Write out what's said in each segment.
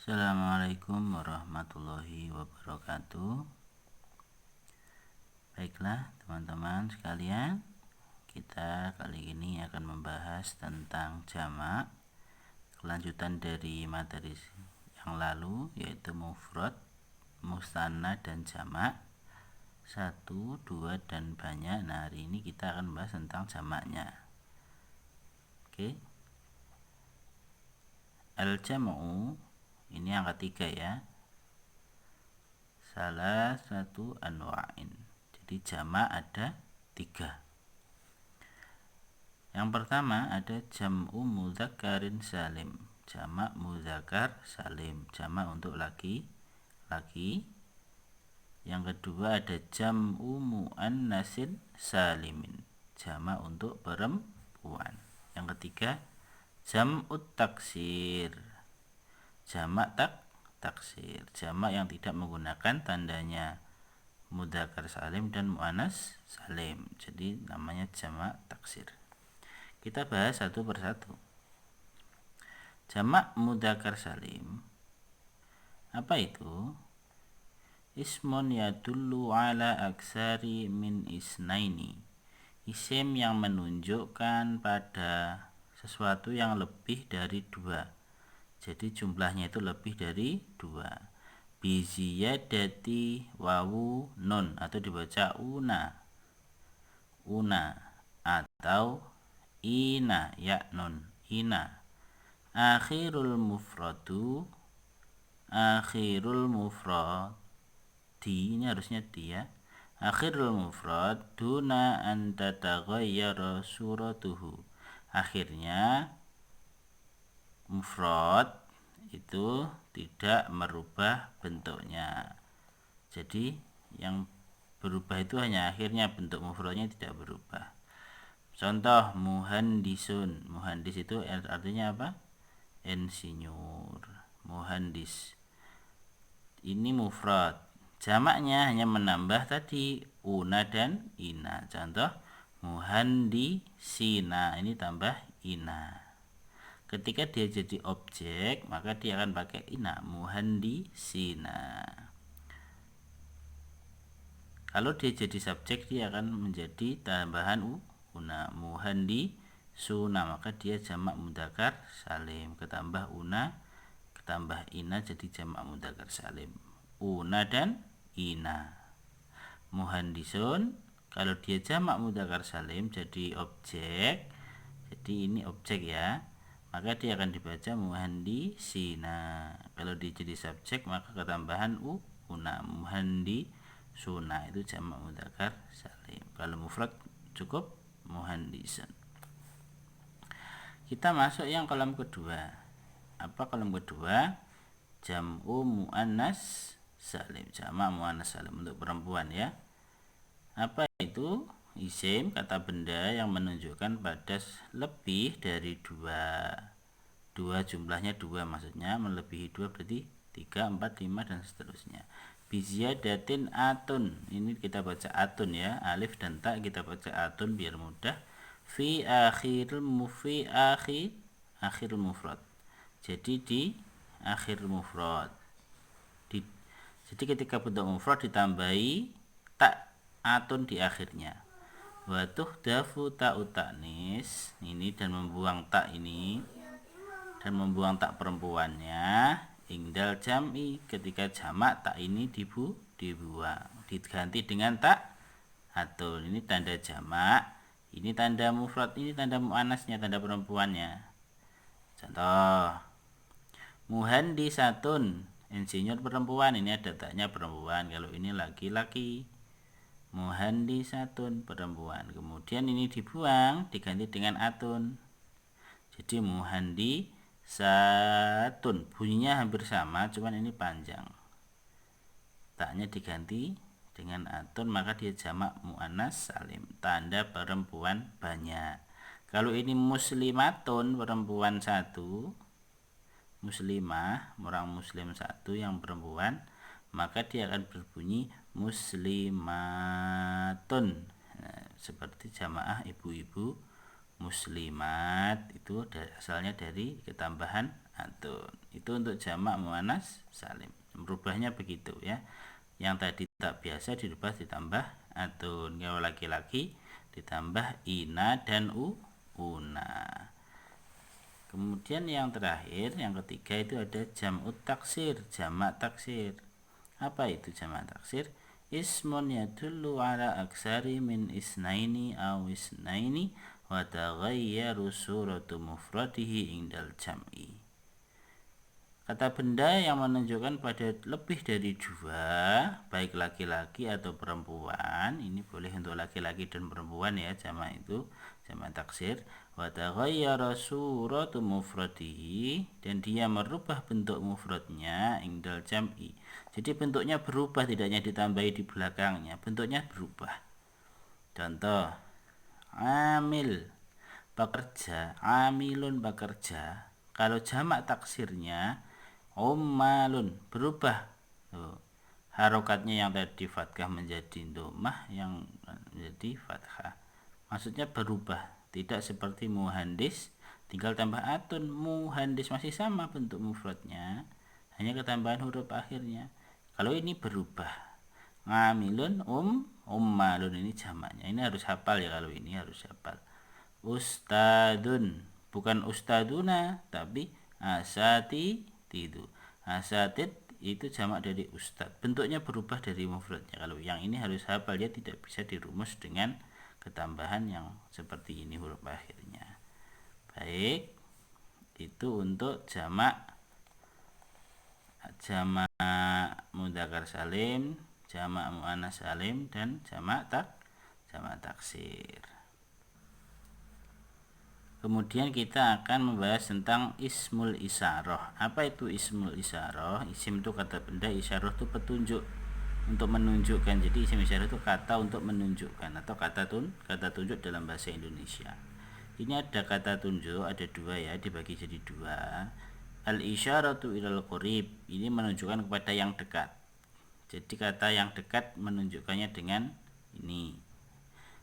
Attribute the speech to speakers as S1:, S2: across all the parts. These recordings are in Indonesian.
S1: Assalamualaikum warahmatullahi wabarakatuh. Baiklah teman-teman sekalian, kita kali ini akan membahas tentang jamak, kelanjutan dari materi yang lalu, yaitu mufrad, musanna dan jamak, 1, 2 dan banyak. Nah, hari ini kita akan membahas tentang jamaknya. Oke, al-jam'u ini yang ketiga ya, salah satu anwa'in. Jadi jamak ada 3. Yang pertama ada jam'u mudzakkarin salim, jamak mudzakkar salim, jamak untuk laki-laki. Yang kedua ada jam'u muannatsin salimin, jamak untuk perempuan. Yang ketiga jam'ut taksir, jamak taksir, jamak yang tidak menggunakan tandanya mudzakkar salim dan muannats salim, jadi namanya jamak taksir. Kita bahas satu persatu. Jamak mudzakkar salim apa itu? Ismun yadullu ala aksari min isnaini, isim yang menunjukkan pada sesuatu yang lebih dari 2, jadi jumlahnya itu lebih dari 2. Biziyadati wawu nun, atau dibaca una atau ina ya nun, ina. Akhirul mufradi, ini harusnya dia. Akhirul mufrad duna an tataghayyara suratuhu, akhirnya mufrad itu tidak merubah bentuknya. Jadi yang berubah itu hanya akhirnya, bentuk mufradnya tidak berubah. Contoh muhandisun, muhandis itu artinya apa? Insinyur, muhandis. Ini mufrad, jamaknya hanya menambah tadi una dan ina. Contoh muhandisina, ini tambah ina. Ketika dia jadi objek, maka dia akan pakai ina, muhandisina. Kalau dia jadi subjek, dia akan menjadi tambahan una, muhandisuna, maka dia jamak mudzakkar salim, ketambah una, ketambah ina, jadi jamak mudzakkar salim, una dan ina. Muhandisun, kalau dia jamak mudzakkar salim jadi objek, jadi ini objek ya, maka dia akan dibaca muhandisina. Kalau dia jadi subjek, maka ketambahan una, muhandisuna, itu jamak mudzakkar salim. Kalau mufrad cukup muhandisun. Kita masuk yang kolom kedua. Apa kolom kedua? Jam'u muannats salim, jamak muannats salim untuk perempuan ya. Apa itu? Isim, kata benda yang menunjukkan pada lebih dari 2 jumlahnya 2, maksudnya melebihi 2 berarti 3, 4, 5 dan seterusnya. Biziyadatin atun, ini kita baca atun ya, alif dan ta kita baca atun biar mudah. Fi akhir mufrad, jadi di akhir mufrad. Jadi ketika bentuk mufrad ditambahi tak atun di akhirnya. Wa tuhdafu ta'ut ta'nis, ini dan membuang tak ini, dan membuang tak perempuannya. Ingdal jam'i, ketika jamak tak ini dibuang, diganti dengan tak atun. Ini tanda jamak, ini tanda mufrad, ini tanda muannasnya, tanda perempuannya. Contoh muhandisatun, insinyur perempuan, ini ada taknya perempuan, kalau ini laki-laki. Muhandisatun perempuan, kemudian ini dibuang, diganti dengan atun, jadi muhandisatun. Bunyinya hampir sama, cuman ini panjang, taknya diganti dengan atun, maka dia jamak muannats salim, tanda perempuan banyak. Kalau ini muslimatun, perempuan 1, muslimah, orang muslim 1 yang perempuan, maka dia akan berbunyi muslimatun. Nah, seperti jamaah ibu-ibu muslimat, itu asalnya dari ketambahan atun. Itu untuk jamak muannas salim. Merubahnya begitu ya. Yang tadi tak biasa dirubah ditambah atun. Kalau laki-laki ditambah ina dan una. Kemudian yang terakhir, yang ketiga itu ada jam'ut taksir, jamak taksir. Apa itu jamak taksir? Ismun yadullu ala aksari min isnaini aw isnaini wa taghayyaru suratu mufradihi indal jam'i. Kata benda yang menunjukkan pada lebih dari dua, baik laki-laki atau perempuan. Ini boleh untuk laki-laki dan perempuan ya, jamak itu jamak taksir. Wa taghayyara suratu mufradihi, dan dia merubah bentuk mufradnya indal jam'i. Jadi bentuknya berubah, tidak hanya ditambahi di belakangnya, bentuknya berubah. Contoh, amil bekerja, amilun bekerja. Kalau jamak taksirnya ummalun berubah. Harokatnya yang tadi fathah menjadi domah, yang menjadi fathah. Maksudnya berubah, tidak seperti muhandis tinggal tambah atun. Muhandis masih sama bentuk mufradnya, hanya ketambahan huruf akhirnya. Kalau ini berubah, ngamilun ummalun, ini jamaknya. Ini harus hafal ya, kalau ini harus hafal. Ustadun, bukan ustaduna, tapi asatidu. Asatid itu jamak dari ustad, bentuknya berubah dari mufradnya. Kalau yang ini harus hafal, dia tidak bisa dirumus dengan ketambahan yang seperti ini huruf akhirnya. Baik, itu untuk jamak mudzakkar salim, jamak muannats salim, dan jamak taksir. Kemudian kita akan membahas tentang ismul isyarah. Apa itu ismul isyarah? Isim itu kata benda, isyarah itu petunjuk, untuk menunjukkan. Jadi isim isyarah itu kata untuk menunjukkan, atau kata tunjuk dalam bahasa Indonesia. Ini ada kata tunjuk, ada dua ya, dibagi jadi dua. Al isyaratu ilal qorib, ini menunjukkan kepada yang dekat. Jadi kata yang dekat menunjukkannya dengan ini.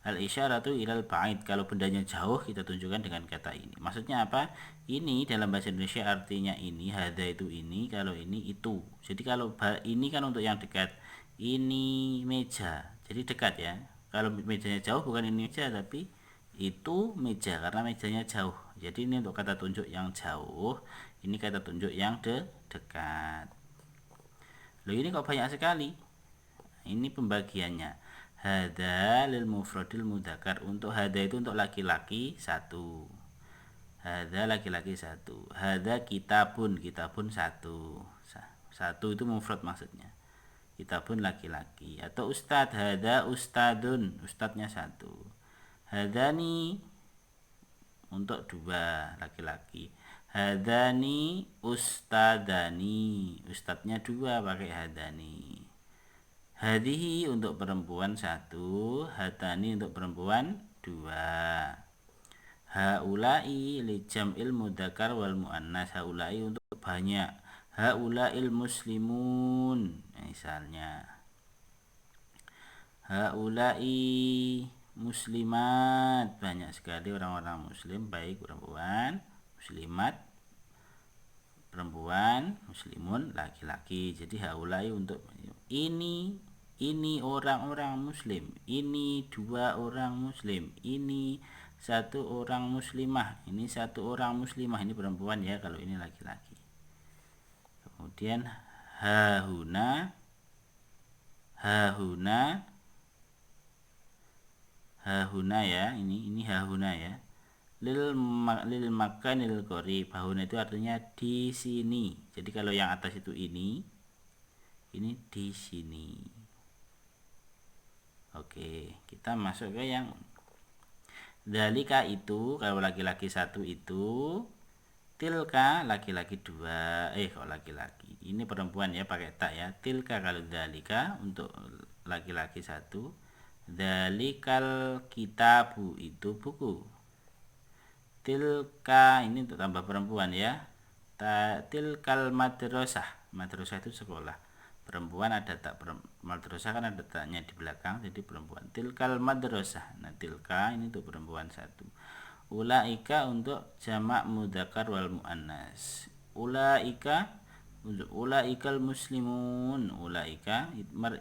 S1: Al isyaratu ilal ba'id, kalau bendanya jauh kita tunjukkan dengan kata ini. Maksudnya apa? Ini dalam bahasa Indonesia artinya ini, hadza itu ini, kalau ini itu. Jadi kalau ini kan untuk yang dekat. Ini meja, jadi dekat ya. Kalau mejanya jauh, bukan ini meja tapi itu meja, karena mejanya jauh. Jadi ini untuk kata tunjuk yang jauh, ini kata tunjuk yang dekat. Loh, ini kok banyak sekali? Ini pembagiannya. Hadza lil mufradil mudzakkar. Untuk hadza itu untuk laki-laki satu. Hadza laki-laki satu. Hadza kitabun, kitabun satu. Satu itu mufrad maksudnya. Kitabun laki-laki. Atau ustad, hadza ustadun, ustadnya satu. Hadzani untuk dua laki-laki. Hadzani ustadani, ustadnya dua pakai hadzani. Hadihi untuk perempuan satu, hatani untuk perempuan dua. Haulai li jam'il mudzakkar wal muannas, haulai untuk banyak. Haulail muslimun, misalnya. Haulai muslimat, banyak sekali orang-orang muslim, baik perempuan, muslimat perempuan, muslimun laki-laki. Jadi haulai untuk ini orang-orang muslim, ini dua orang muslim, ini satu orang muslimah, ini satu orang muslimah, ini perempuan ya, kalau ini laki-laki. Kemudian hahuna ya, ini hahuna ya. Lil makanil qorib, hahuna itu artinya di sini. Jadi kalau yang atas itu ini di sini. Oke, kita masuk ke yang dzalika itu, kalau laki-laki satu itu, tilka laki-laki dua, kok laki-laki, ini perempuan ya, pakai tak ya. Tilka kalau dzalika untuk laki-laki satu, dzalikal kitabu itu buku. Tilka ini untuk tambah perempuan ya. Tilkal madrasah, madrasah itu sekolah. Perempuan ada tak, madrasah kan ada taknya di belakang, jadi perempuan. Tilkal madrasah. Nah, tilka ini untuk perempuan satu. Ulaika untuk jamak mudzakkar wal muannas. Ulaika untuk ulaikal muslimun. Ulaika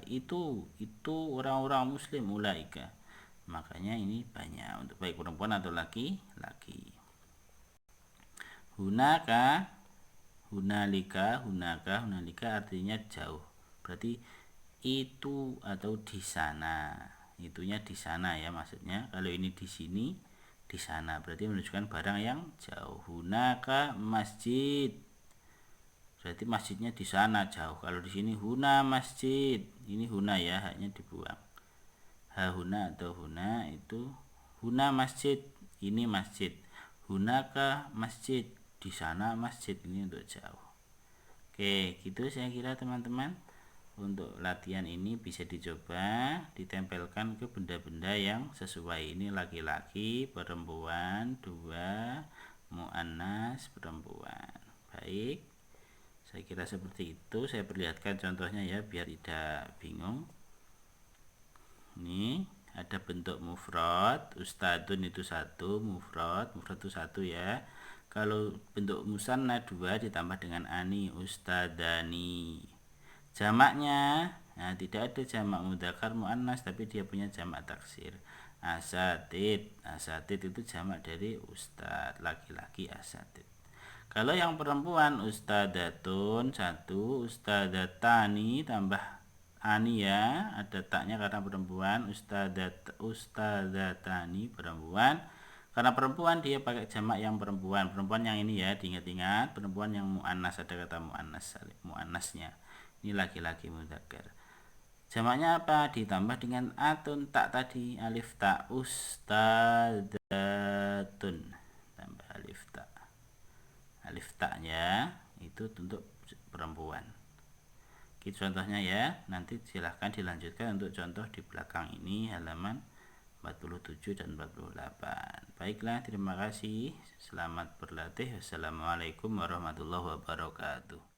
S1: itu orang-orang muslim. Ulaika, makanya ini banyak untuk baik perempuan atau laki-laki. Hunaka, hunalika artinya jauh. Berarti itu atau di sana. Itunya di sana ya maksudnya. Kalau ini di sini, di sana berarti menunjukkan barang yang jauh. Hunaka masjid, berarti masjidnya di sana jauh. Kalau di sini huna masjid, ini huna ya, haknya dibuang. Ha huna atau huna itu huna masjid, ini masjid. Hunaka masjid, di sana masjid, ini untuk jauh. Oke, gitu saya kira teman-teman. Untuk latihan ini bisa dicoba ditempelkan ke benda-benda yang sesuai. Ini laki-laki, perempuan, dua, muannas, perempuan. Baik, saya kira seperti itu. Saya perlihatkan contohnya ya biar tidak bingung. Ini ada bentuk mufrad, ustadun itu satu, mufrad itu satu ya. Kalau bentuk musanna dua ditambah dengan ani, ustadani. Jamaknya, nah tidak ada jamak mudzakkar muannas, tapi dia punya jamak taksir. Asatid, asatid itu jamak dari ustad, laki-laki asatid. Kalau yang perempuan ustadatun satu, ustadatani tambah ani ya, ada taknya karena perempuan. Ustadatani perempuan. Karena perempuan dia pakai jamak yang perempuan. Perempuan yang ini ya, diingat-ingat, perempuan yang muannas, ada kata muannas, muannasnya. Ini laki-laki mudzakkar. Jamaknya apa? Ditambah dengan atun, tak tadi, alif tak, ustadatun, tambah alif tak. Alif taknya itu untuk perempuan. Gitu contohnya ya. Nanti silahkan dilanjutkan untuk contoh di belakang ini halaman 47 dan 48. Baiklah, terima kasih. Selamat berlatih. Wassalamualaikum warahmatullahi wabarakatuh.